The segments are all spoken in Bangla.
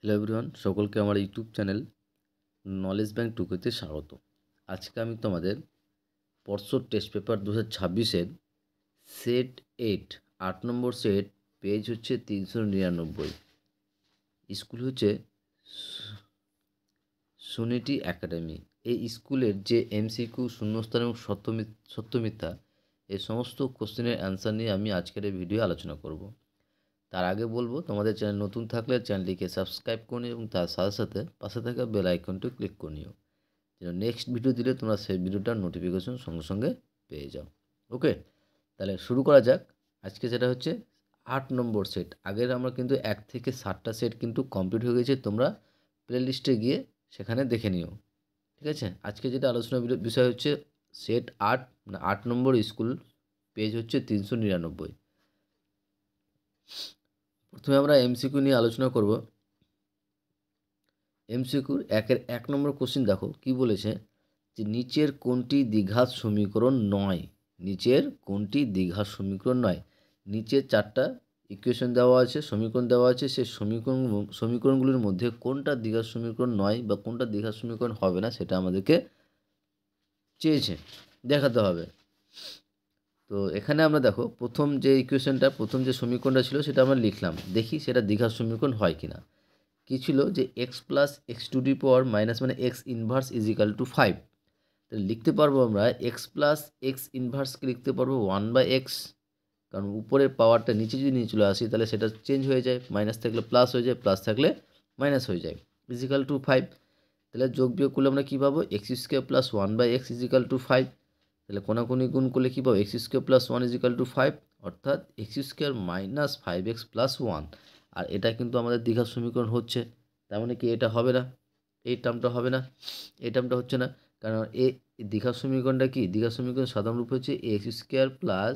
হ্যালো এভরিওয়ান, সকলকে আমার ইউটিউব চ্যানেল নলেজ ব্যাংক টুকুতে স্বাগত। আজকে আমি তোমাদের পর্ষদ টেস্ট পেপার 2026-এর সেট 8 নম্বর সেট, পেজ হচ্ছে 399, স্কুল হচ্ছে সুনিটি একাডেমি। এই স্কুলের যে এমসিকিউ, শূন্যস্থান এবং সত্যমিথ্যা এই সমস্ত কোশ্চেনের অ্যান্সার নিয়ে আমি আজকের এই ভিডিও আলোচনা করব। তার আগে বলবো, তোমাদের চ্যানেল নতুন থাকলে চ্যানেলটিকে সাবস্ক্রাইব করে নিও এবং তার সাথে সাথে পাশে থাকা বেল আইকনটি ক্লিক করে নিও, যেন নেক্সট ভিডিও দিলে তোমরা সেই ভিডিওটার নোটিফিকেশন সঙ্গে সঙ্গে পেয়ে যাও। ওকে, তাহলে শুরু করা যাক। আজকে যেটা হচ্ছে 8 নম্বর সেট। আগের আমরা কিন্তু 1 থেকে 7টা সেট কিন্তু কমপ্লিট হয়ে গেছে, তোমরা প্লে লিস্টে গিয়ে সেখানে দেখে নিও। ঠিক আছে, আজকে যেটা আলোচনার বিষয় হচ্ছে সেট 8, মানে 8 নম্বর স্কুল, পেজ হচ্ছে 399। প্রথমে আমরা এমসিকিউ নিয়ে আলোচনা করব। এমসিকিউর 1 নম্বর কোশ্চেন দেখো কি বলেছে, যে নিচের কোনটি দ্বিঘাত সমীকরণ নয়। নিচের কোনটি দ্বিঘাত সমীকরণ নয়। নিচে 4টা ইকুয়েশন দেওয়া আছে, সমীকরণ দেওয়া আছে। সেই সমীকরণগুলির মধ্যে কোনটা দ্বিঘাত সমীকরণ নয় বা কোনটা দ্বিঘাত সমীকরণ হবে না, সেটা আমাদেরকে চেয়েছে, দেখাতে হবে। তো এখানে আমরা দেখো প্রথম যে ইকুয়েশনটা, প্রথম যে সমীকরণটা ছিল সেটা আমরা লিখলাম, দেখি সেটা দ্বিঘাত সমীকরণ হয় কিনা। কী ছিল, যে x plus x to the power minus মানে x inverse is equal to 5। তাহলে লিখতে পারবো আমরা এক্স প্লাস এক্স ইনভার্সকে লিখতে পারবো 1/x, কারণ উপরের পাওয়ারটা নিচে যদি নিয়ে চলে আসি তাহলে সেটা চেঞ্জ হয়ে যায়, মাইনাস থাকলে প্লাস হয়ে যায়, প্লাস থাকলে মাইনাস হয়ে যায়, ইজ ইকাল টু 5। তাহলে যোগ বিয়োগ করলে আমরা কী পাবো, x square plus 1/x is equal to 5। তাহলে কোনাকুনি গুণ করলে কী পাবো, x square plus 1 is equal to 5, অর্থাৎ x square minus 5x plus 1। আর এটা কিন্তু আমাদের দ্বিঘাত সমীকরণ হচ্ছে, তার মানে কি এটা হবে না, এই টার্মটা হবে না, এই টার্মটা হচ্ছে না। কারণ দ্বিঘাত সমীকরণটা কি, দ্বিঘাত সমীকরণ সাধারণ রূপ হচ্ছে x square plus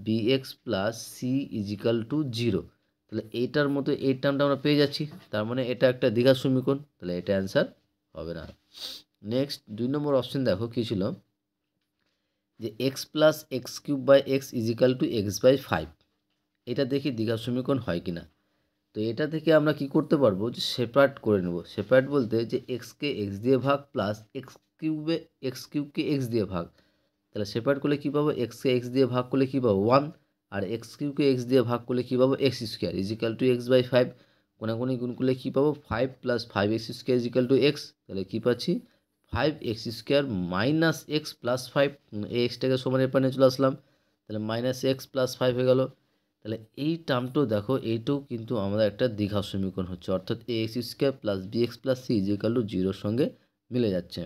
b x plus c is equal to 0। তাহলে এইটার মতো এই টার্মটা আমরা পেয়ে যাচ্ছি, তার মানে এটা একটা দ্বিঘাত সমীকরণ, তাহলে এটা অ্যান্সার হবে না। নেক্সট 2 নম্বর অপশন দেখো কী ছিল, যে x plus x cube by x is equal to x/5। এটা দেখি দ্বিঘাত সমীকরণ হয় কি না। তো এটা থেকে আমরা কি করতে পারবো, যে সেপারেট করে নেব। সেপারেট বলতে যে এক্সকে এক্স দিয়ে ভাগ প্লাস এক্স কিউবকে এক্স দিয়ে ভাগ। তাহলে সেপারেট করলে কী পাবো, এক্সকে এক্স দিয়ে ভাগ করলে কী পাবো 1, আর এক্স কিউবকে এক্স দিয়ে ভাগ করলে কী পাবো x square is equal to x/5। কোনাকুনি গুণ করলে কী পাবো 5 plus 5x square is equal two x. তাহলে কী পাচ্ছি, 5x square minus x plus 5, এই এক্সটাকে সমানের পানে চলে আসলাম, তাহলে মাইনাস এক্স প্লাস 5 হয়ে গেল। তাহলে এই টার্মটাও দেখো, এইটাও কিন্তু আমাদের একটা দ্বিঘাত সমীকরণ হচ্ছে, অর্থাৎ ax square plus bx plus c is equal to 0-র সঙ্গে মিলে যাচ্ছে।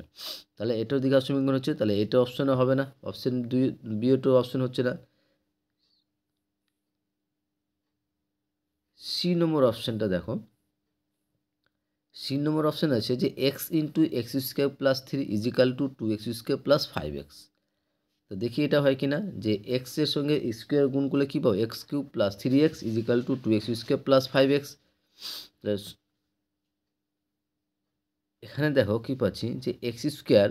তাহলে এটাও দ্বিঘাত সমীকরণ হচ্ছে, তাহলে এটা অপশনে হবে না, অপশন 2 বিওটাও অপশন হচ্ছে না। সি নম্বর অপশনটা দেখো, সি নম্বর অপশন আছে যে x into x square plus 3 is equal two 2x square plus 5x। তো দেখি এটা হয় কিনা, যে এক্সের সঙ্গে স্কোয়ার গুণ করলে কী পাবো, x cube plus 3x is equal two 2x square plus 5x। এখানে দেখো কি পাচ্ছি, যে এক্স স্কোয়ার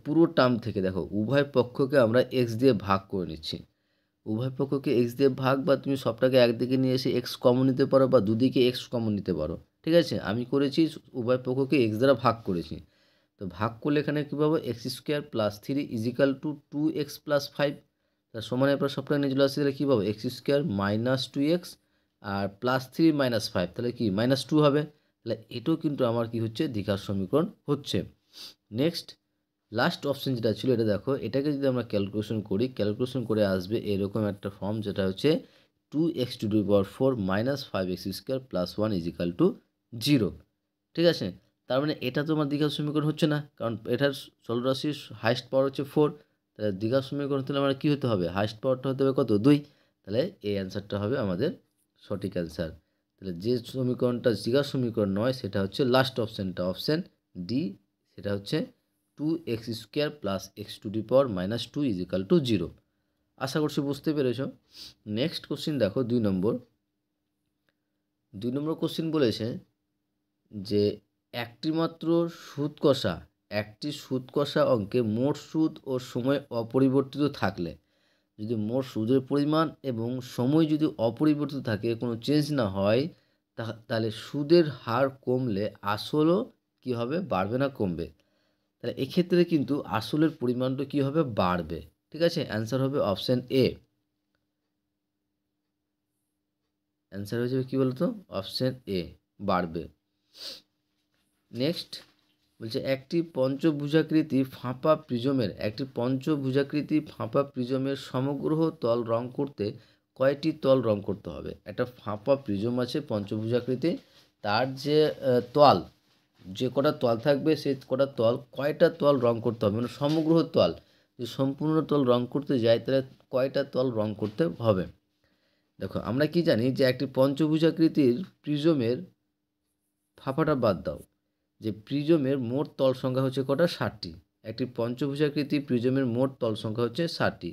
পুরো টার্ম থেকে দেখো উভয় পক্ষকে আমরা এক্স দিয়ে ভাগ করে নিচ্ছি। উভয় পক্ষকে এক্স দিয়ে ভাগ, বা তুমি সবটাকে একদিকে নিয়ে এসে এক্স কমন নিতে পারো, বা দুদিকে এক্স কমন নিতে পারো। ঠিক আছে, আমি করেছি উভয় পক্ষকে এক্স দ্বারা ভাগ করেছি। তো ভাগ করলে এখানে কী পাবো, x square plus 3 is equal two 2x plus 5। তার সমানের পর সবটাকে নিয়ে চলে আসছে, তাহলে কী পাবো, এক্স স্কোয়ার মাইনাস 2x আর প্লাস 3 মাইনাস 5, তাহলে কি -2 হবে। তাহলে এটাও কিন্তু আমার কি হচ্ছে, দ্বিঘাত সমীকরণ হচ্ছে। নেক্সট লাস্ট অপশন যেটা ছিল, এটা দেখো, এটাকে যদি আমরা ক্যালকুলেশন করে আসবে এরকম একটা ফর্ম, যেটা হচ্ছে 2x two the power 4 minus 5x square plus 1 is equal to 0। ঠিক আছে, তার মানে এটা তো আমার দ্বিঘাত সমীকরণ হচ্ছে না, কারণ এটার চলরাশির হাইস্ট পাওয়ার হচ্ছে 4। তাহলে দ্বিঘাত সমীকরণ হলে আমার কী হতে হবে, হাইস্ট পাওয়ারটা হতে হবে কত, 2। তাহলে এই অ্যান্সারটা হবে আমাদের সঠিক অ্যান্সার। তাহলে যে সমীকরণটা দ্বিঘাত সমীকরণ নয় সেটা হচ্ছে লাস্ট অপশানটা, অপশান ডি, সেটা হচ্ছে 2x square plus x to the power minus 2 is equal to 0। আশা করছি বুঝতে পেরেছ। নেক্সট কোশ্চিন দেখো 2 নম্বর কোশ্চিন বলেছে যে একটি সুদ কষা অঙ্কে মোট সুদ ও সময় অপরিবর্তিত থাকলে, যদি মোট সুদের পরিমাণ এবং সময় যদি অপরিবর্তিত থাকে, কোনো চেঞ্জ না হয়, তাহলে সুদের হার কমলে আসলও কী হবে, বাড়বে না কমবে? তাহলে এক্ষেত্রে কিন্তু আসলের পরিমাণটা কী হবে, বাড়বে। ঠিক আছে, অ্যান্সার হবে অপশান এ। অ্যান্সার হয়ে যাবে কী বলতো, অপশান এ, বাড়বে। নেক্সট বলছে একটি পঞ্চভুজাকৃতি ফাঁপা প্রিজমের সমগ্র তল রং করতে কয়টি তল রং করতে হবে? একটা ফাঁপা প্রিজম আছে পঞ্চভুজাকৃতি, তার যে তল, যে কটা তল থাকবে সেই কটা তল, কয়টা তল রং করতে হবে, মানে সমগ্র তল, যদি সম্পূর্ণ তল রং করতে যায় তাহলে কয়টা তল রং করতে হবে? দেখো আমরা কি জানি যে একটি পঞ্চভুজাকৃতির প্রিজমের, ফাঁপাটা বাদ দাও, যে প্রিজমের মোট তল সংখ্যা হচ্ছে কটা, 60টি। একটি পঞ্চভুজাকৃতি প্রিজমের মোট তল সংখ্যা হচ্ছে 60টি,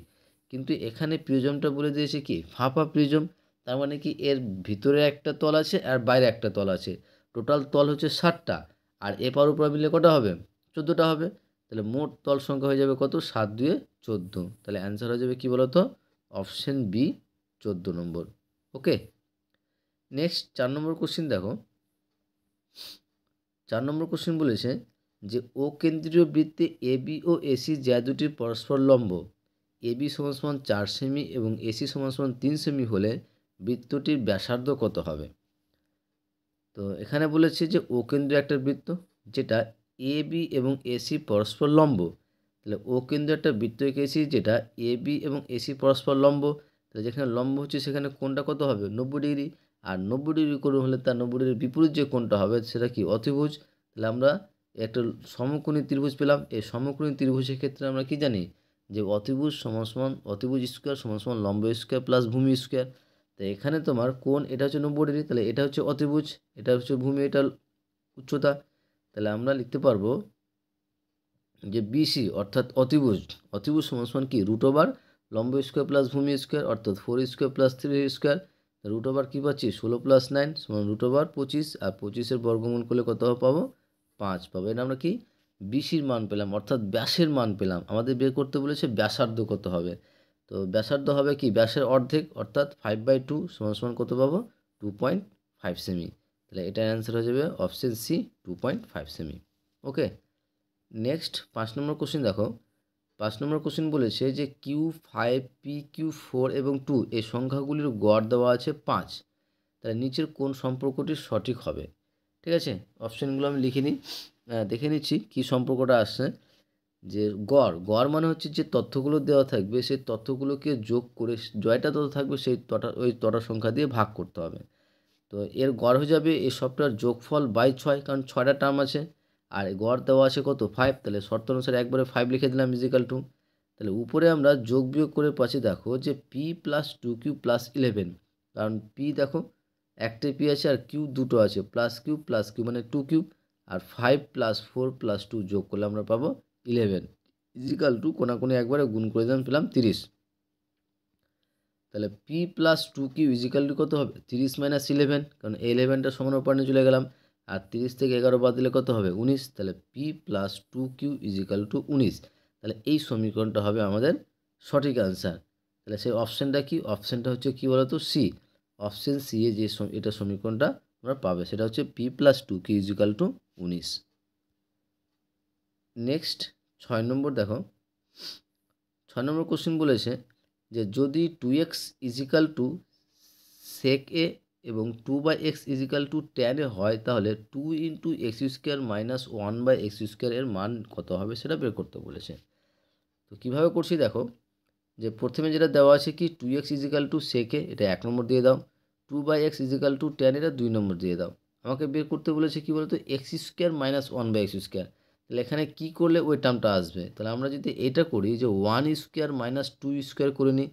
কিন্তু এখানে প্রিজমটা বলে দিয়েছে কি ফাঁপা প্রিজম, তার মানে কি এর ভিতরে একটা তল আছে আর বাইরে একটা তল আছে, টোটাল তল হচ্ছে 60টা, আর এপার ওপর মিলে কটা হবে, 14টা হবে। তাহলে মোট তল সংখ্যা হয়ে যাবে কত, 7 2 14। তাহলে অ্যান্সার হয়ে যাবে কি বলতো, অপশন বি, 14 নম্বর। ওকে, নেক্সট 4 নম্বর কোশ্চিন দেখো। 4 নম্বর কোশ্চেন বলেছে যে ও কেন্দ্রীয় বৃত্তে এবি ও এসি যা দুটি পরস্পর লম্ব, এবি সমান 4 সেমি এবং এসি সমান 3 সেমি হলে বৃত্তটির ব্যাসার্ধ কত হবে? তো এখানে বলেছে যে ও কেন্দ্রীয় একটা বৃত্ত যেটা এবি এবং এসি পরস্পর লম্ব, তাহলে ও কেন্দ্রীয় একটা বৃত্ত এঁকেছি যেটা এবি এবং এসি পরস্পর লম্ব, তাহলে যেখানে লম্ব হচ্ছে সেখানে কোণটা কত হবে, 90 ডিগ্রি, আর 90 ডিগ্রি কোণ হলে তার 90 ডিগ্রির বিপরীত যে কোণটা হবে সেটা কি, অতিভুজ। তাহলে আমরা একটা সমকোণী ত্রিভুজ পেলাম। এই সমকোণী ত্রিভুজের ক্ষেত্রে আমরা কি জানি যে অতিভুজ সমান অতিভুজ স্কোয়ার সমান লম্ব স্কোয়ার প্লাস ভূমি স্কোয়ার। তো এখানে তোমার কোণ এটা হচ্ছে 90 ডিগ্রি, তাহলে এটা হচ্ছে অতিভুজ, এটা হচ্ছে ভূমি, এটা উচ্চতা। তাহলে আমরা লিখতে পারবো যে বিসি অর্থাৎ অতিভুজ সমান কি √ লম্ব স্কোয়ার প্লাস ভূমি স্কোয়ার অর্থাৎ 4 স্কোয়ার প্লাস 3 স্কোয়ার, √ কী পাচ্ছি 16 + 9 সমান √ 25, আর 25-এর বর্গমূল করলে কত পাবো, 5 পাবো। এটা আমরা কি বিসির মান পেলাম, অর্থাৎ ব্যাসের মান পেলাম। আমাদের বের করতে বলেছে ব্যাসার্ধ কত হবে, তো ব্যাসার্ধ হবে কি ব্যাসের অর্ধেক অর্থাৎ 5/2 সমান কত পাবো, 2.5 সেমি। তাহলে এটার অ্যান্সার হয়ে যাবে অপশন সি, 2.5 সেমি। ওকে, নেক্সট 5 নম্বর কোশ্চেন দেখো। 5 নম্বর কোশ্চেন বলেছে যে Q5 PQ4 এবং 2 এই সংখ্যাগুলির গড় দেওয়া আছে 5, তাহলে নিচের কোন সম্পর্কটি সঠিক হবে? ঠিক আছে, অপশানগুলো আমি লিখে নিই, দেখে নিচ্ছি কী সম্পর্কটা আসছে। যে গড় মানে হচ্ছে যে তথ্যগুলো দেওয়া থাকবে সেই তথ্যগুলোকে যোগ করে জয়টা তথ্য থাকবে সেই তটা সংখ্যা দিয়ে ভাগ করতে হবে। তো এর গড় হয়ে যাবে এই সবটার যোগফল বাই 6, কারণ 6টা টার্ম আছে, আর গড় দেওয়া আছে কত 5, তাহলে শর্ত অনুসারে একবারে 5 লিখে দিলাম = তাহলে উপরে আমরা যোগ বিয়োগ করে পাচ্ছি দেখো যে P + 2Q + 11, কারণ P দেখো একটাই P আছে আর Q দুটো আছে, +Q মানে 2Q, আর 5 + 4 + 2 যোগ করলে আমরা পাবো 11 = কোনাকুনি একবারে গুণ করে দিলাম, পেলাম 30। তাহলে P + 2Q = কত হবে, 30 - 11, কারণ 11টা সমান ওপর নিয়ে চলে গেলাম, আর 30 থেকে 11 বাদ দিলে কত হবে 19, তাহলে P + 2Q = 19। তাহলে এই সমীকরণটা হবে আমাদের সঠিক আনসার। তাহলে সেই অপশানটা কি, অপশানটা হচ্ছে কি বলতো, সি। অপশান সি এ যে এটা সমীকরণটা আমরা পাবে সেটা হচ্ছে P + 2Q = 19। নেক্সট 6 নম্বর দেখো। 6 নম্বর কোশ্চেন বলেছে যে যদি 2x = sec a এবং 2/x = tan a হয় তাহলে 2 × x² - 1/x² এর মান কত হবে সেটা বের করতে বলেছে। তো কীভাবে করছি দেখো, যে প্রথমে যেটা দেওয়া আছে কি 2x = sec a, এটা 1 নম্বর দিয়ে দাও, 2/x = tan, এটা 2 নম্বর দিয়ে দাও। আমাকে বের করতে বলেছে কি বলতো, x² - 1/x²। তাহলে এখানে কি করলে ওই টার্মটা আসবে, তাহলে আমরা যদি এটা করি যে 1² - 2² করে নিই,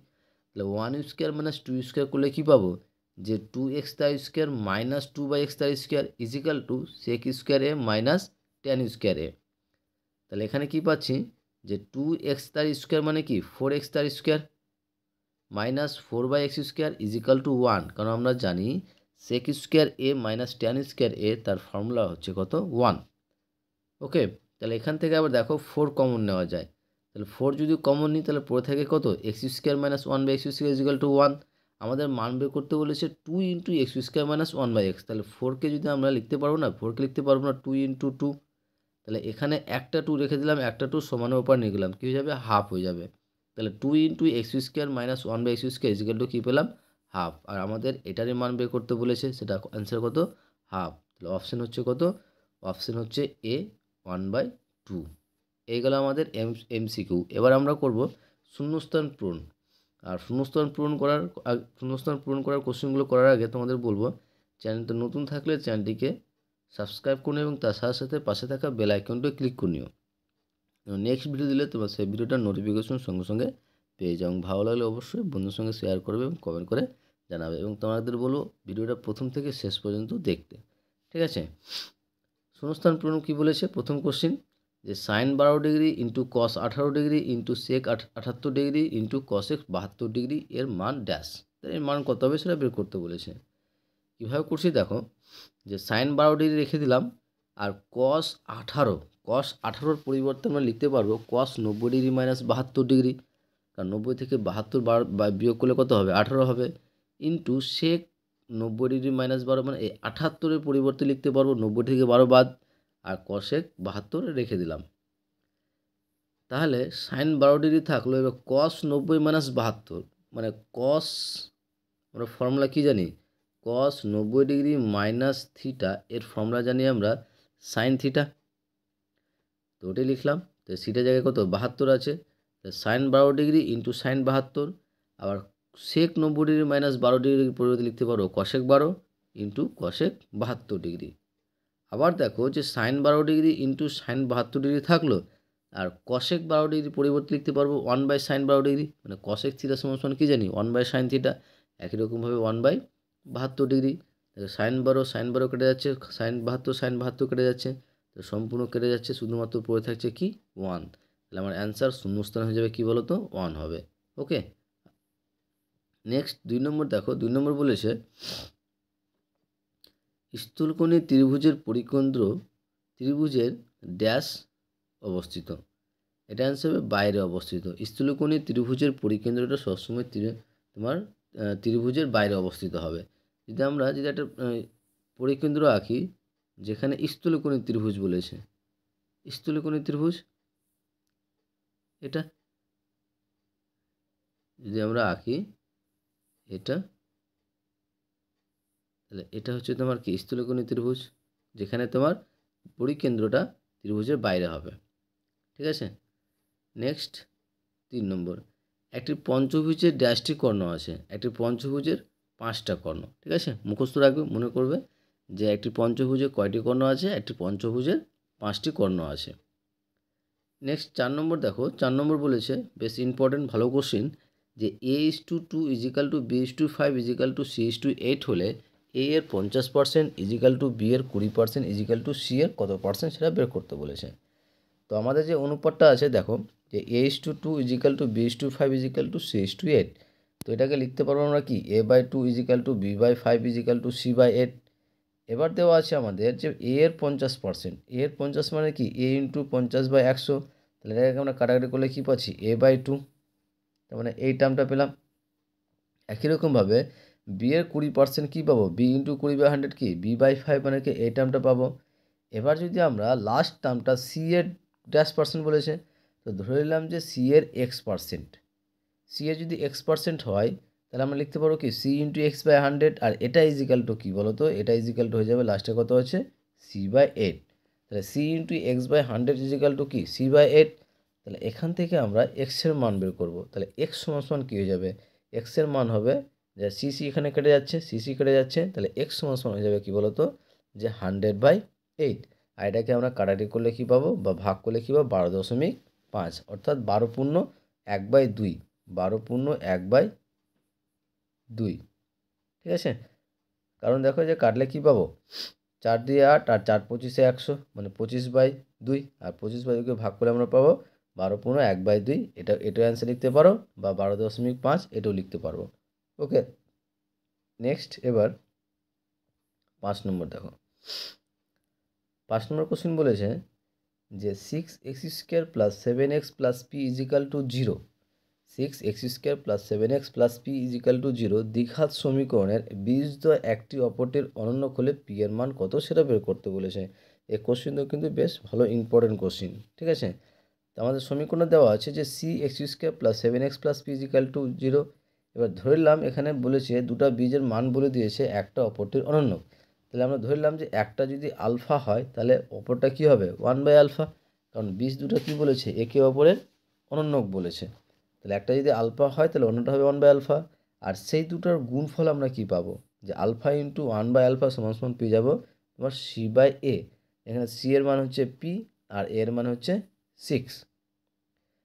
তাহলে 1² - 2² করলে কি পাবো, যে 2x² - 2/x² = sec² a - tan²a। তাহলে এখানে কি পাচ্ছি যে 2x² মানে কি 4x² - 4/x² = 1, কারণ আমরা জানি sec² a - tan²a তার ফর্মুলা হচ্ছে কত, 1। ওকে, তাহলে এখান থেকে আবার দেখো 4 কমন নেওয়া যায়, তাহলে 4 যদি কমন নিই তাহলে পড়ে থাকে কত, x² - 1/x² = 1। আমাদের মান বের করতে বলেছে 2 into x square minus 1/x। তাহলে 4কে যদি আমরা লিখতে পারবো না, 4কে লিখতে পারবো না 2 ইন্টু 2। তাহলে এখানে একটা 2 রেখে দিলাম, একটা 2 সমানের উপর নিয়ে গেলাম, কী হয়ে যাবে, হাফ হয়ে যাবে। তাহলে 2 into x square minus 1/x square is equal to কী পেলাম, হাফ। আর আমাদের এটারই মান বের করতে বলেছে, সেটা অ্যান্সার কত, হাফ। তাহলে অপশান হচ্ছে কত, অপশান হচ্ছে এ 1/2। এই গেল আমাদের এমসিকিউ। এবার আমরা করব শূন্যস্থান পূরণ। আর শূন্যস্থান পূরণ করার কোশ্চেনগুলো করার আগে তোমাদের বলবো, চ্যানেলটা নতুন থাকলে চ্যানেলটিকে সাবস্ক্রাইব করুন এবং তার সাথে সাথে পাশে থাকা বেল আইকনটা ক্লিক করে নিও। নেক্সট ভিডিও দিলে তোমরা সেই ভিডিওটার নোটিফিকেশন সঙ্গে সঙ্গে পেয়ে যাও। ভালো লাগলে অবশ্যই বন্ধুর সঙ্গে শেয়ার করবে এবং কমেন্ট করে জানাবে, এবং তোমাদের বলবো ভিডিওটা প্রথম থেকে শেষ পর্যন্ত দেখতে। ঠিক আছে, শূন্যস্থান পূরণ কী বলেছে, প্রথম কোশ্চেন যে sine 12 degree into cos 18 degree into sec 78 degree into cosec 72 degree এর মান ড্যাশ। এর মান কত হবে সেটা বের করতে বলেছে। কীভাবে করছি দেখো, যে সাইন 12 ডিগ্রি রেখে দিলাম, আর কস 18 পরিবর্তে আমরা লিখতে পারবো কস 90 ডিগ্রি মাইনাস 72 ডিগ্রি, কারণ 90 থেকে 72 বিয়োগ করলে কত হবে, 18 হবে, ইন্টু সেক 90 ডিগ্রি মাইনাস 12 মানে এই 78-এর পরিবর্তে লিখতে পারবো 90 থেকে 12 বাদ, আর কসেক 72 রেখে দিলাম। তাহলে সাইন 12 ডিগ্রি থাকলো, এবার কস 90 মাইনাস 72 মানে কস, আমরা ফর্মুলা কী জানি, কস 90 ডিগ্রি মাইনাস থিটা, এর ফর্মুলা জানি আমরা সাইন থিটা। তো ওটাই লিখলাম। তো সিটা জায়গায় কত 72 আছে, সাইন 12 ডিগ্রি ইন্টু সাইন 72, আবার সেক 90 ডিগ্রি মাইনাস 12 ডিগ্রির পরিবর্তে লিখতে পারো কশেক 12 ইন্টু কশেক 72 ডিগ্রি। আবার দেখো যে sine 12 degree into sine 72 degree থাকলো, আর কশেক 12 ডিগ্রি পরিবর্তে লিখতে পারবো 1/sin 12 ডিগ্রি, মানে কশেক থিটা সমান কী জানি 1/sin থিটা। একই রকমভাবে 1/72 ডিগ্রি। সাইন 12 কেটে যাচ্ছে, সাইন 72 কেটে যাচ্ছে, তো সম্পূর্ণ কেটে যাচ্ছে, শুধুমাত্র পড়ে থাকছে কি 1। তাহলে আমার অ্যান্সার শূন্যস্থান হয়ে যাবে কী বলো তো, 1 হবে। ওকে, নেক্সট 2 নম্বর দেখো, 2 নম্বর বলেছে স্থূলকোণী ত্রিভুজের পরিকেন্দ্র ত্রিভুজের ড্যাশ অবস্থিত। এটা অ্যান্সার হবে বাইরে অবস্থিত। স্থূলকোণী ত্রিভুজের পরিকেন্দ্রটা সবসময় তোমার ত্রিভুজের বাইরে অবস্থিত হবে। যদি একটা পরিকেন্দ্র আঁকি যেখানে স্থূলকোণী ত্রিভুজ বলেছে, স্থূলকোণী ত্রিভুজ এটা যদি আমরা আঁকি, এটা তাহলে এটা হচ্ছে তোমার কি স্থূলকোণী ত্রিভুজ, যেখানে তোমার পরিকেন্দ্রটা ত্রিভুজের বাইরে হবে। ঠিক আছে, নেক্সট 3 নম্বর, একটি পঞ্চভুজের ড্যাশটি কর্ণ আছে, একটি পঞ্চভুজের 5টা কর্ণ। ঠিক আছে, মুখস্থ রাখবে, মনে করবে যে একটি পঞ্চভুজে কয়টি কর্ণ আছে, একটি পঞ্চভুজের 5টি কর্ণ আছে। নেক্সট 4 নম্বর দেখো, 4 নম্বর বলেছে বেশ ইম্পর্টেন্ট, ভালো কোশ্চিন, যে a:2 is equal two b:5 is equal two c:8 হলে a এর 50% ইজিক্যাল টু b এর 20% ইজিক্যাল টু c এর কত পার্সেন্ট সেটা বের করতে বলেছে। তো আমাদের যে অনুপাতটা আছে দেখো, যে a:2 is equal two b:5 is equal two c:8, তো এটাকে লিখতে পারবো আমরা কি a/2 is equal two b/5 is equal two c/8। এবার দেওয়া আছে আমাদের যে a এর 50%, a এর 50 মানে কি a ইন্টু 50/100, তাহলে এটাকে আমরা কাটাকাটি করলে কী পাচ্ছি a/2, তার মানে এই টার্মটা পেলাম। একই রকমভাবে b এর 20% কী পাবো, b ইন্টু 20/100 কি b/5 মানে কি এই টার্মটা পাবো। এবার যদি আমরা লাস্ট টার্মটা c এর ড্যাশ পার্সেন্ট বলেছে, তো ধরে নিলাম যে c এর x%, c এর যদি x% হয় তাহলে আমরা লিখতে পারবো কি c ইন্টু x/100, আর এটা ইজিক্যাল টু কী বলো তো, এটা ইজিক্যাল টু হয়ে যাবে লাস্টে কত হচ্ছে c/8। তাহলে c into x/100 is equal two কি c/8। তাহলে এখান থেকে আমরা এক্সের মান বের করব। তাহলে এক্স সমান কী হয়ে যাবে, এক্সের মান হবে যে সিসি এখানে কেটে যাচ্ছে, সিসি কেটে যাচ্ছে, তাহলে এক্স সমান হয়ে যাবে কী বলো তো, যে 100/8। আর এটাকে আমরা কাটাকাটি করলে কী পাবো, বা ভাগ করলে কী পাবো 12.5, অর্থাৎ 12 পূর্ণ 1/2, 12 পূর্ণ 1/2। ঠিক আছে, কারণ দেখো যে কাটলে কী পাবো 4 দিয়ে 8 আর 4 25 100, মানে 25/2, আর 25/2কে ভাগ করে আমরা পাবো 12 পূর্ণ 1/2। এটাও অ্যান্সার লিখতে পারো, বা 12.5 এটাও লিখতে পারবো। ওকে, নেক্সট এবার 5 নম্বর দেখো, 5 নম্বর কোশ্চেন বলেছে যে 6x² + 7x + p is equal two 0, 6x² + 7x + p = 0 দ্বিঘাত সমীকরণের বীজদ্বয় একটি অপরটির অনন্য হলে p এর মান কত সেটা বের করতে বলেছে। এই কোশ্চেনটাও কিন্তু বেশ ভালো ইম্পর্টেন্ট কোশ্চেন, ঠিক আছে। তো আমাদের সমীকরণে দেওয়া আছে যে c(x² + 7x + p = 0। এবার ধরলাম এখানে বলেছে দুটো বীজের মান বলে দিয়েছে একটা অপরটির অনন্য। তাহলে আমরা ধরলাম যে একটা যদি আলফা হয় তাহলে অপরটা কি হবে 1/α, কারণ বীজ দুটো কি বলেছে একে অপরের অনন্য বলেছে। তাহলে একটা যদি আলফা হয় তাহলে অন্যটা হবে 1/α, আর সেই দুটোর গুণফল আমরা কি পাবো যে আলফা ইন্টু 1/α সমান পেয়ে যাবো তোমার c/a। এখানে c এর মান হচ্ছে p আর a এর মান হচ্ছে 6।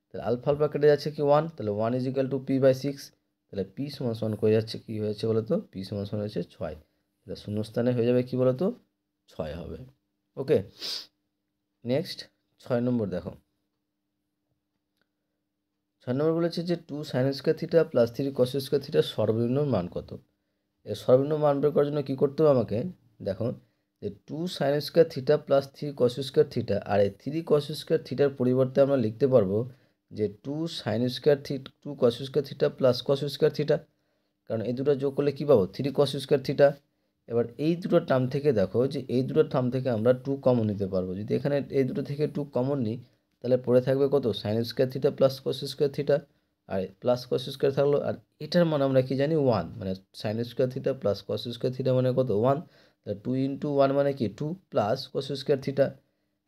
তাহলে আলফা আলফা কেটে যাচ্ছে কি 1, তাহলে 1 = p/6। তাহলে p সমান করে যাচ্ছে কি হয়েছে বলো তো, p সমান হয়েছে 6। তাহলে শূন্যস্থানে হয়ে যাবে কি বলো তো 6 হবে। ওকে, নেক্সট 6 নম্বর দেখো। 6 নম্বর বলেছে যে 2 sin² θ + 3 cos² θ সর্বনিম্ন মান কত। এর সর্বনিম্ন মান বের করার জন্য কী করতে হবে আমাকে, দেখো যে 2 sin² θ + 3 cos² θ, আর এই 3 cos² θ এর পরিবর্তে আমরা লিখতে পারবো যে 2 sin² θ 2 cos² θ + cos² θ, কারণ এই দুটো যোগ করলে কী পাবো 3 cos² θ। এবার এই দুটো টার্ম থেকে দেখো যে এই দুটো টার্ম থেকে আমরা 2 কমন নিতে পারবো। যদি এখানে এই দুটো থেকে 2 কমন নিই তাহলে পড়ে থাকবে কত sin² θ + cos² θ, আর প্লাস cos² থাকলো, আর এটার মান আমরা কি জানি 1, মানে sin² θ + cos² θ মানে কত 1। তাহলে 2 × 1 মানে কি 2 + cos² θ।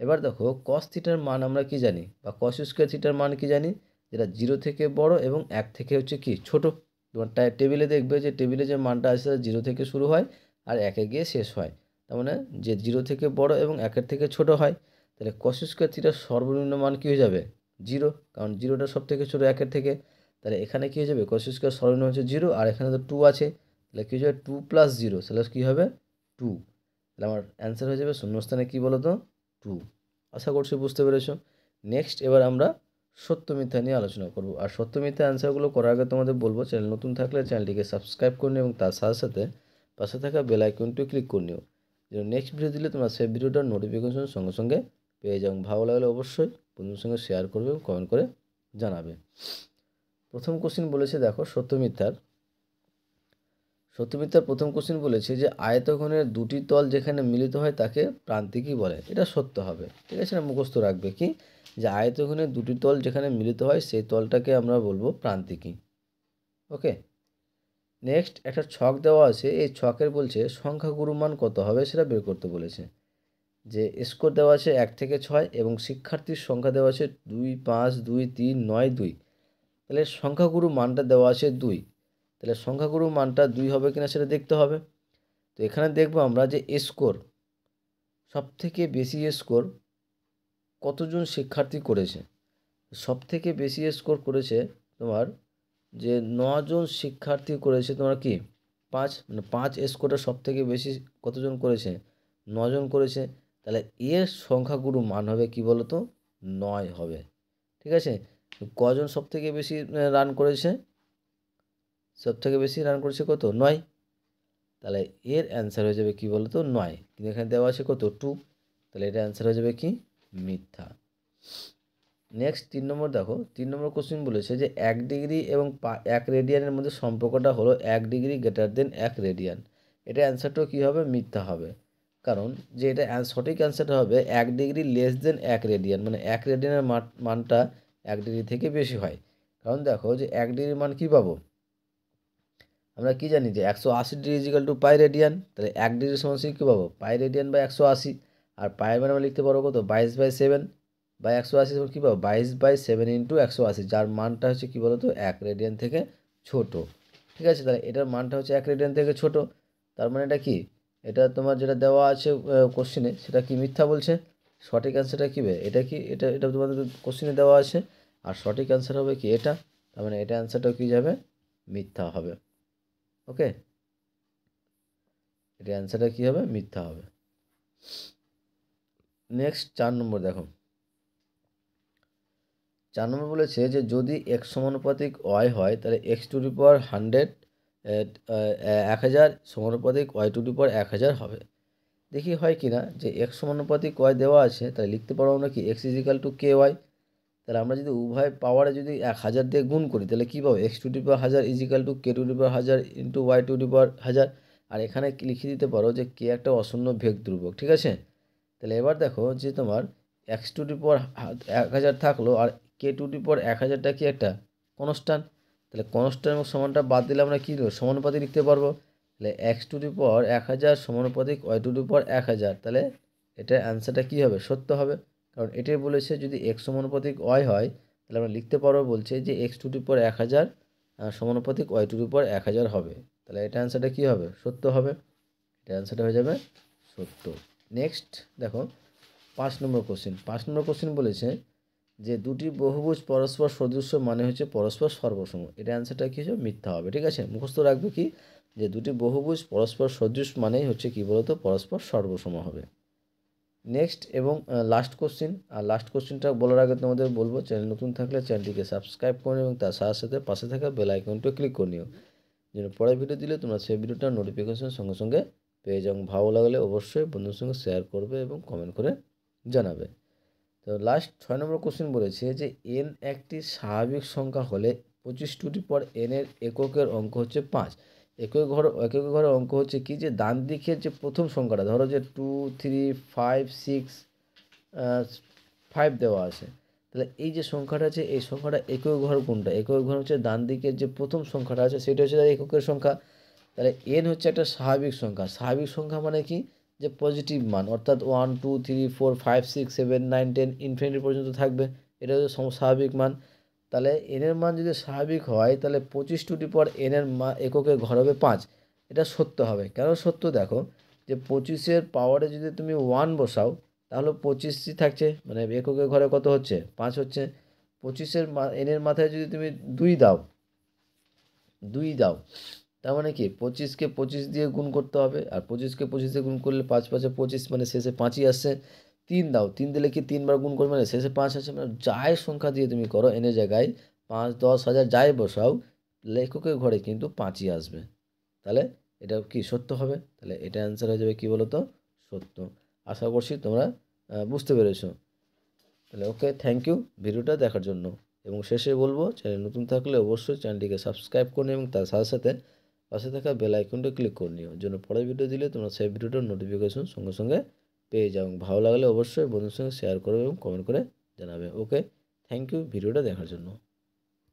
এবার দেখো cos থিটার মান আমরা কি জানি বা cos² থিটার মান কি জানি, যেটা 0 থেকে বড় এবং 1 থেকে হচ্ছে কি ছোট। তোমার টেবিলে দেখবে যে টেবিলে যে মানটা আছে 0 থেকে শুরু হয় আর 1-এ গিয়ে শেষ হয়, তার মানে যে 0 থেকে বড় এবং 1-এর থেকে ছোট হয়। তাহলে cos² থিটার সর্বনিম্ন মান কী হয়ে যাবে 0, কারণ 0টা সব থেকে ছোটো 1-এর থেকে। তাহলে এখানে কী হয়ে যাবে cos² সর্বনিম্ন হচ্ছে 0, আর এখানে তো 2 আছে, তাহলে কী হয়ে যাবে 2 + 0, তাহলে কী হবে 2। তাহলে আমার অ্যান্সার হয়ে যাবে শূন্যস্থানে কী বলো তো 2। আশা করছি বুঝতে পেরেছো। নেক্সট এবার আমরা সত্য মিথ্যা নিয়ে আলোচনা করব, আর সত্য মিথ্যা অ্যান্সারগুলো করার আগে তোমাদের বলবো চ্যানেল নতুন থাকলে চ্যানেলটিকে সাবস্ক্রাইব করে নিও এবং তার সাথে সাথে পাশে থাকা বেল আইকনটি ক্লিক করে নিও, যেন নেক্সট ভিডিও দিলে তোমরা সেই ভিডিওটার নোটিফিকেশন সঙ্গে সঙ্গে পেয়ে যাও। ভালো লাগলে অবশ্যই বন্ধুদের সঙ্গে শেয়ার করবে এবং কমেন্ট করে জানাবে। প্রথম কোশ্চেন বলেছে দেখো সত্য মিথ্যার প্রথম কোশ্চেন বলেছে যে আয়তঘনের দুটি তল যেখানে মিলিত হয় তাকে প্রান্তিকই বলে। এটা সত্য হবে, ঠিক আছে, না মুখস্থ রাখবে কি যে আয়তঘনের দুটি তল যেখানে মিলিত হয় সেই তলটাকে আমরা বলবো প্রান্তিকই। ওকে, নেক্সট একটা ছক দেওয়া আছে, এই ছকের বলছে সংখ্যাগুরু মান কত হবে সেটা বের করতে বলেছে। যে স্কোর দেওয়া আছে 1 থেকে 6 এবং শিক্ষার্থীর সংখ্যা দেওয়া আছে 2, 5, 2, 3, 9, 2। তাহলে সংখ্যাগুরু মানটা দেওয়া আছে 2, তাহলে সংখ্যাগুরু মানটা 2 হবে কিনা সেটা দেখতে হবে। তো এখানে দেখব আমরা যে স্কোর সবথেকে বেশি স্কোর কতজন শিক্ষার্থী করেছে। সবথেকে বেশি স্কোর করেছে তোমার যে 9 জন শিক্ষার্থী করেছে তোমার কি 5, মানে 5 স্কোরটা সবথেকে বেশি কতজন করেছে 9 জন করেছে। তাহলে এর সংখ্যাগুরু মান হবে কি বলো তো 9 হবে, ঠিক আছে। কজন সবথেকে বেশি রান করেছে, সবথেকে বেশি রান করেছে কত 9, তাহলে এর অ্যান্সার হয়ে যাবে কি বলো তো 9, কিন্তু এখানে দেওয়া আছে কত 2, তাহলে এটা অ্যান্সার হয়ে যাবে কি মিথ্যা। নেক্সট 3 নম্বর দেখো, 3 নম্বর কোশ্চেন বলেছে যে 1 ডিগ্রি এবং 1 রেডিয়ানের মধ্যে সম্পর্কটা হলো 1 ডিগ্রি গ্রেটার দেন 1 রেডিয়ান। এটা অ্যান্সারটাও কী হবে মিথ্যা হবে, কারণ যে এটা সঠিক অ্যান্সারটা হবে 1 ডিগ্রি লেস দেন 1 রেডিয়ান, মানে 1 রেডিয়ানের মানটা 1 ডিগ্রি থেকে বেশি হয়। কারণ দেখো যে 1 ডিগ্রির মান কী পাবো, আমরা কি জানি যে 180 ডিগ্রি = পাই রেডিয়ান, তাহলে 1 ডিগ্রি সমান কী পাবো পাই রেডিয়ান বাই 180, আর পায়ের মান আমরা লিখতে পারবো কত 22/7 বাই 180 কী পাবো 22/7 × 180, যার মানটা হচ্ছে কী বলো তো 1 রেডিয়ান থেকে ছোট, ঠিক আছে। তাহলে এটার মানটা হচ্ছে 1 রেডিয়ান থেকে ছোট, তার মানে এটা কি, এটা তোমার যেটা দেওয়া আছে কোশ্চেনে সেটা কি মিথ্যা বলছে। সঠিক অ্যান্সারটা কী হবে, এটা কি এটা এটা তোমাদের কোশ্চেনে দেওয়া আছে, আর সঠিক অ্যান্সার হবে কি এটা, তার মানে এটা অ্যান্সারটাও কী যাবে মিথ্যা হবে। ওকে, এটা অ্যান্সারটা কী হবে মিথ্যা হবে। নেক্সট 4 নম্বর দেখো, 4 নম্বর বলেছে যে যদি x সমানুপাতিক y হয় তাহলে x⁴ 1000 সমানুপাতিক y⁴ 1000 হবে। দেখি হয় কি না, যে x সমানুপাতিক y দেওয়া আছে তাহলে লিখতে পারবো আমরা কি x = ky, তাহলে আমরা যদি উভয় পাওয়ারে যদি 1000 দিয়ে গুণ করি তাহলে কী পাবো, x to the power 1000 is equal to k to the power 1000 into y to the power 1000। আর এখানে লিখে দিতে পারো যে k একটা অশূন্য ভেগ ধ্রুবক, ঠিক আছে। তাহলে এবার দেখো যে তোমার x টু দি পাওয়ার 1000 থাকলো আর k টু দি পাওয়ার 1000টা কি একটা কনস্ট্যান্ট। তাহলে কনস্ট্যান্ট এবং সমানটা বাদ দিলে আমরা কী সমানুপাতিক লিখতে পারবো। তাহলে x টু দি পাওয়ার 1000 সমানুপাতিক y টু দি পাওয়ার 1000। তাহলে এটার অ্যান্সারটা কী হবে, সত্য হবে। কারণ এটাই বলেছে যদি x সমানুপাতিক y হয় তাহলে আমরা লিখতে পারবো, বলছে যে x টু দি পাওয়ার 1000 সমানুপাতিক y টু দি পাওয়ার 1000 হবে। তাহলে এটা অ্যান্সারটা কী হবে, সত্য হবে। এটা অ্যান্সারটা হয়ে যাবে সত্য। নেক্সট দেখো 5 নম্বর কোশ্চেন। 5 নম্বর কোশ্চেন বলেছে যে দুটি বহুভুজ পরস্পর সদৃশ্য মানে হচ্ছে পরস্পর সর্বসম। এটা অ্যান্সারটা কী হবে, মিথ্যা হবে, ঠিক আছে। মুখস্থ রাখবে কি, যে দুটি বহুভুজ পরস্পর সদৃশ মানেই হচ্ছে কি বলতো, পরস্পর সর্বসম হবে। নেক্সট এবং লাস্ট কোশ্চেন। আর লাস্ট কোশ্চেনটা বলার আগে তোমাদের বলবো, চ্যানেল নতুন থাকলে চ্যানেলটিকে সাবস্ক্রাইব করে নিও এবং তার সাথে সাথে পাশে থাকা বেল আইকনটা ক্লিক করে নিও, যেন পরের ভিডিও দিলে তোমরা সেই ভিডিওটার নোটিফিকেশন সঙ্গে সঙ্গে পেয়ে যাও। ভালো লাগলে অবশ্যই বন্ধুদের সঙ্গে শেয়ার করবে এবং কমেন্ট করে জানাবে। তো লাস্ট 6 নম্বর কোশ্চেন বলেছে যে n একটি স্বাভাবিক সংখ্যা হলে 25 টু দি পাওয়ার n এর এককের অঙ্ক হচ্ছে 5। একক ঘরের অঙ্ক হচ্ছে কি, যে ডান দিকের যে প্রথম সংখ্যাটা, ধরো যে 2 3 5 6 5 দেওয়া আছে। তাহলে এই যে সংখ্যাটা আছে এই সংখ্যাটা একক ঘর কোনটা, একক ঘর হচ্ছে ডান দিকের যে প্রথম সংখ্যাটা আছে সেটা হচ্ছে তার এককের সংখ্যা। তাহলে n হচ্ছে একটা স্বাভাবিক সংখ্যা। স্বাভাবিক সংখ্যা মানে কি, যে পজিটিভ মান, অর্থাৎ 1 2 3 4 5 6 7 9 10 ইনফিনিটি পর্যন্ত থাকবে, এটা হচ্ছে স্বাভাবিক মান। তাহলে n এর মান যদি স্বাভাবিক হয় তাহলে 25 টু দি পাওয়ার n এর এককের ঘর হবে 5। এটা সত্য হবে। কেন সত্য, দেখো যে 25-এর পাওয়ারে যদি তুমি 1 বসাও তাহলে 25ই থাকছে, মানে এককের ঘরে কত হচ্ছে, 5 হচ্ছে। 25-এর n এর মাথায় যদি তুমি 2 দাও তার মানে কি 25কে 25 দিয়ে গুণ করতে হবে, আর 25কে 25 দিয়ে গুণ করলে 5 5 25, মানে শেষে 5ই আসছে। 3 দাও, 3 দিলে কি 3 বার গুণ করবে, মানে শেষে 5 আসছে। মানে যাই সংখ্যা দিয়ে তুমি করো এনের জায়গায় 5 10 1000 যাই বসাও, লেখকের ঘরে কিন্তু 5ই আসবে। তাহলে এটা কি সত্য হবে। তাহলে এটা অ্যান্সার হয়ে যাবে কি বলো তো, সত্য। আশা করছি তোমরা বুঝতে পেরেছো। তাহলে ওকে, থ্যাংক ইউ ভিডিওটা দেখার জন্য। এবং শেষে বলবো, চ্যানেল নতুন থাকলে অবশ্যই চ্যানেলটিকে সাবস্ক্রাইব করে নিও এবং তার সাথে সাথে পাশে থাকা বেল আইকনটা ক্লিক করে নিও, যেন পরের ভিডিও দিলে তোমরা সেই ভিডিওটার নোটিফিকেশন সঙ্গে সঙ্গে পেয়ে যাও। ভালো লাগলে অবশ্যই বন্ধুর সঙ্গে শেয়ার করবে এবং কমেন্ট করে জানাবে। ওকে, থ্যাংক ইউ ভিডিওটা দেখার জন্য।